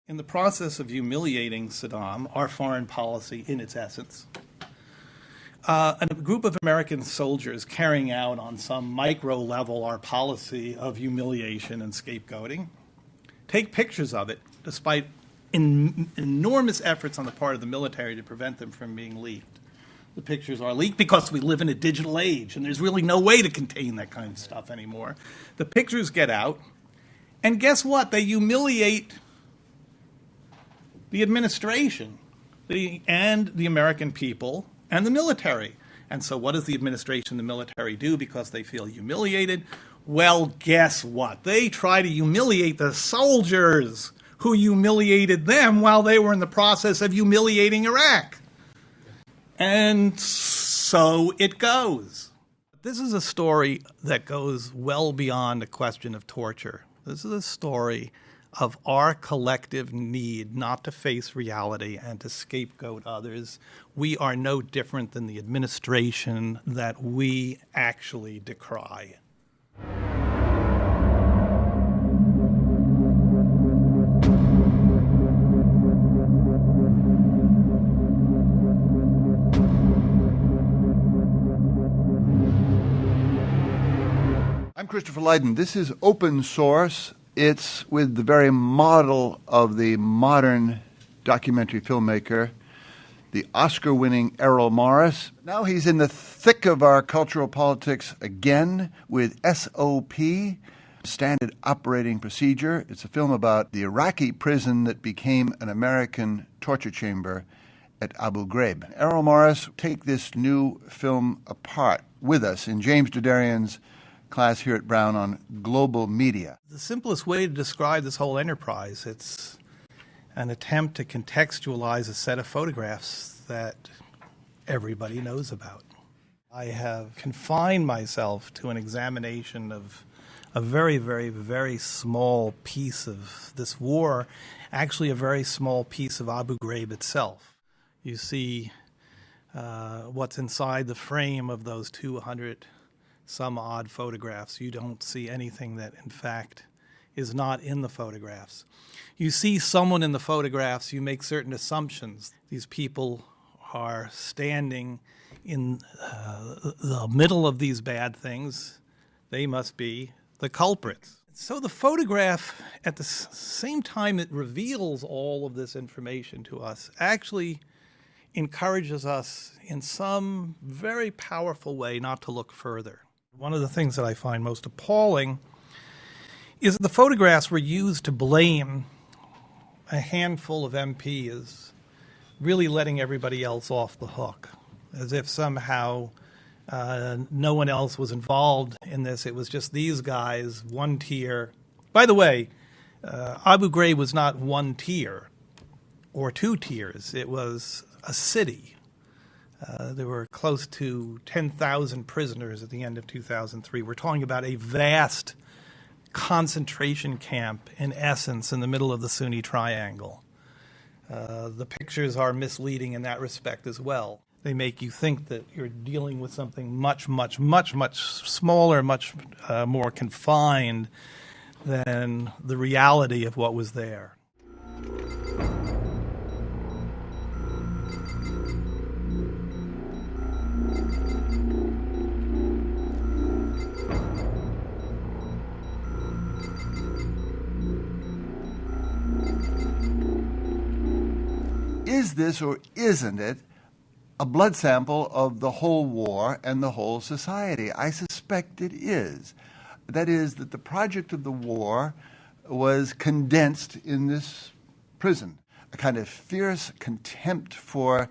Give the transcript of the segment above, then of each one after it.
In the process of humiliating Saddam, our foreign policy in its essence, a group of American soldiers carrying out on some micro level our policy of humiliation and scapegoating, take pictures of it despite enormous efforts on the part of the military to prevent them from being leaked. The pictures are leaked because we live in a digital age and there's really no way to contain that kind of stuff anymore. The pictures get out, and guess what? They humiliate the administration and the American people and the military. And so what does the administration and the military do because they feel humiliated? Well, guess what? They try to humiliate the soldiers who humiliated them while they were in the process of humiliating Iraq. And so it goes. This is a story that goes well beyond a question of torture. This is a story of our collective need not to face reality and to scapegoat others. We are no different than the administration that we actually decry. I'm Christopher Lydon. This is Open Source. It's with the very model of the modern documentary filmmaker, the Oscar-winning Errol Morris. Now he's in the thick of our cultural politics again with SOP, Standard Operating Procedure. It's a film about the Iraqi prison that became an American torture chamber at Abu Ghraib. Errol Morris, take this new film apart with us in James Duderian's class here at Brown on global media. The simplest way to describe this whole enterprise, it's an attempt to contextualize a set of photographs that everybody knows about. I have confined myself to an examination of a very, very, very small piece of this war, actually a very small piece of Abu Ghraib itself. You see what's inside the frame of those 200 some odd photographs. You don't see anything that, in fact, is not in the photographs. You see someone in the photographs, you make certain assumptions. These people are standing in the middle of these bad things. They must be the culprits. So the photograph, at the same time it reveals all of this information to us, actually encourages us in some very powerful way not to look further. One of the things that I find most appalling is that the photographs were used to blame a handful of MPs, really letting everybody else off the hook, as if somehow no one else was involved in this. It was just these guys, one tier. By the way, Abu Ghraib was not one tier or two tiers. It was a city. There were close to 10,000 prisoners at the end of 2003. We're talking about a vast concentration camp, in essence, in the middle of the Sunni Triangle. The pictures are misleading in that respect as well. They make you think that you're dealing with something much, much, much, much smaller, much more confined than the reality of what was there. Is this or isn't it a blood sample of the whole war and the whole society? I suspect it is. That is, that the project of the war was condensed in this prison. A kind of fierce contempt for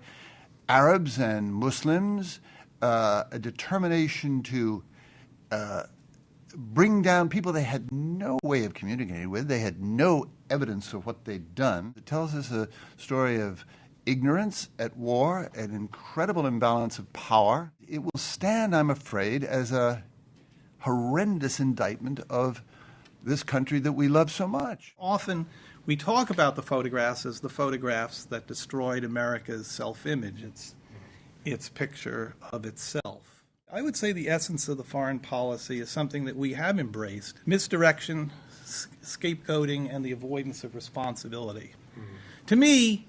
Arabs and Muslims, a determination to bring down people they had no way of communicating with. They had no evidence of what they'd done. It tells us a story of ignorance at war, an incredible imbalance of power. It will stand, I'm afraid, as a horrendous indictment of this country that we love so much. Often we talk about the photographs as the photographs that destroyed America's self-image, its picture of itself. I would say the essence of the foreign policy is something that we have embraced. Misdirection, scapegoating and the avoidance of responsibility. To me,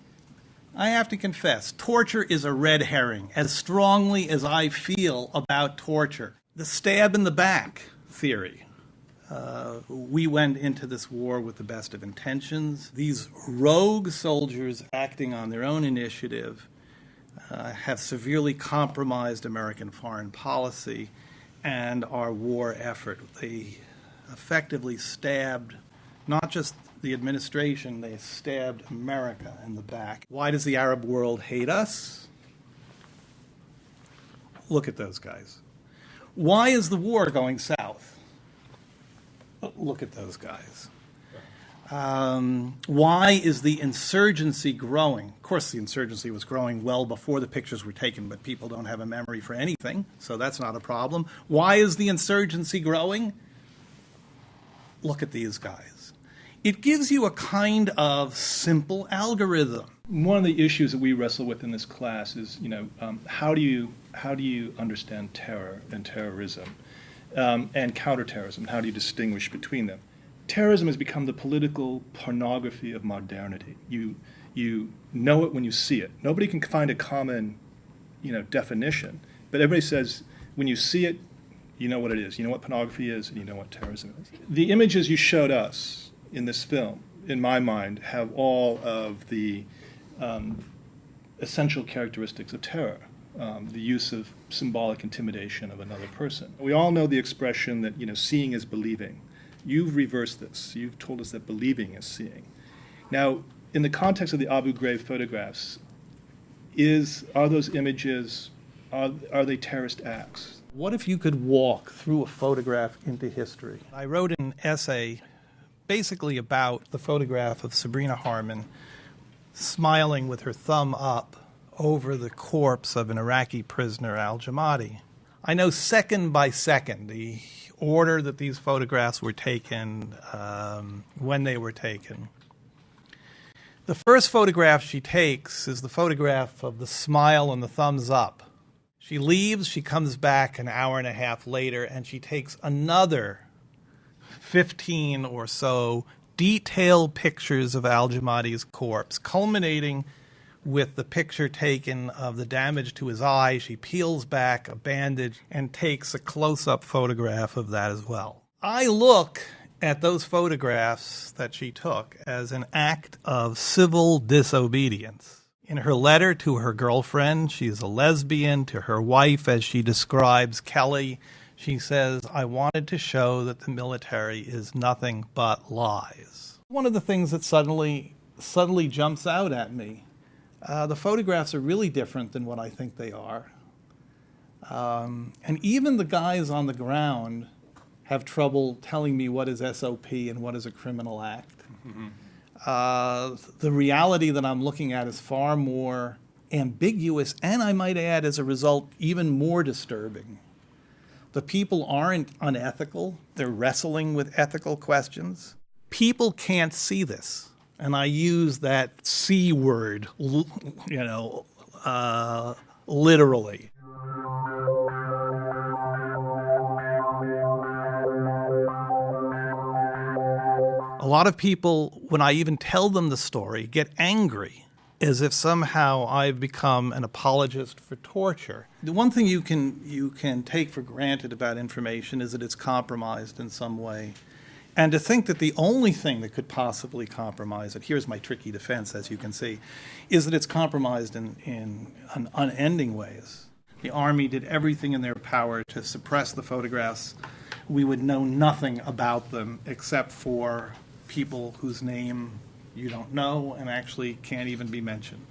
I have to confess, torture is a red herring, as strongly as I feel about torture. The stab in the back theory. We went into this war with the best of intentions. These rogue soldiers acting on their own initiative have severely compromised American foreign policy and our war effort. They effectively stabbed not just the administration, they stabbed America in the back. Why does the Arab world hate us? Look at those guys. Why is the war going south? Look at those guys. Why is the insurgency growing? Of course, the insurgency was growing well before the pictures were taken, but people don't have a memory for anything, so that's not a problem. Why is the insurgency growing? Look at these guys. It gives you a kind of simple algorithm. One of the issues that we wrestle with in this class is, how do you understand terror and terrorism and counterterrorism? How do you distinguish between them? Terrorism has become the political pornography of modernity. You know it when you see it. Nobody can find a common, definition, but everybody says when you see it, you know what it is. You know what pornography is, and you know what terrorism is. The images you showed us in this film, in my mind, have all of the essential characteristics of terror. The use of symbolic intimidation of another person. We all know the expression that, seeing is believing. You've reversed this. You've told us that believing is seeing. Now, in the context of the Abu Ghraib photographs, are those images, are they terrorist acts? What if you could walk through a photograph into history? I wrote an essay basically about the photograph of Sabrina Harman smiling with her thumb up over the corpse of an Iraqi prisoner, al-Jamadi. I know second by second the order that these photographs were taken, when they were taken. The first photograph she takes is the photograph of the smile and the thumbs up. She leaves, she comes back an hour and a half later, and she takes another 15 or so detailed pictures of al-Jamadi's corpse, culminating with the picture taken of the damage to his eye. She peels back a bandage and takes a close-up photograph of that as well. I look at those photographs that she took as an act of civil disobedience. In her letter to her girlfriend, she's a lesbian, to her wife, as she describes Kelly, she says, "I wanted to show that the military is nothing but lies." One of the things that suddenly jumps out at me, the photographs are really different than what I think they are. And even the guys on the ground have trouble telling me what is SOP and what is a criminal act. The reality that I'm looking at is far more ambiguous, and I might add, as a result, even more disturbing. The people aren't unethical. They're wrestling with ethical questions. People can't see this. And I use that C word, literally. A lot of people, when I even tell them the story, get angry, as if somehow I've become an apologist for torture. The one thing you can take for granted about information is that it's compromised in some way. And to think that the only thing that could possibly compromise it, here's my tricky defense, as you can see, is that it's compromised in unending ways. The Army did everything in their power to suppress the photographs. We would know nothing about them except for people whose name you don't know and actually can't even be mentioned.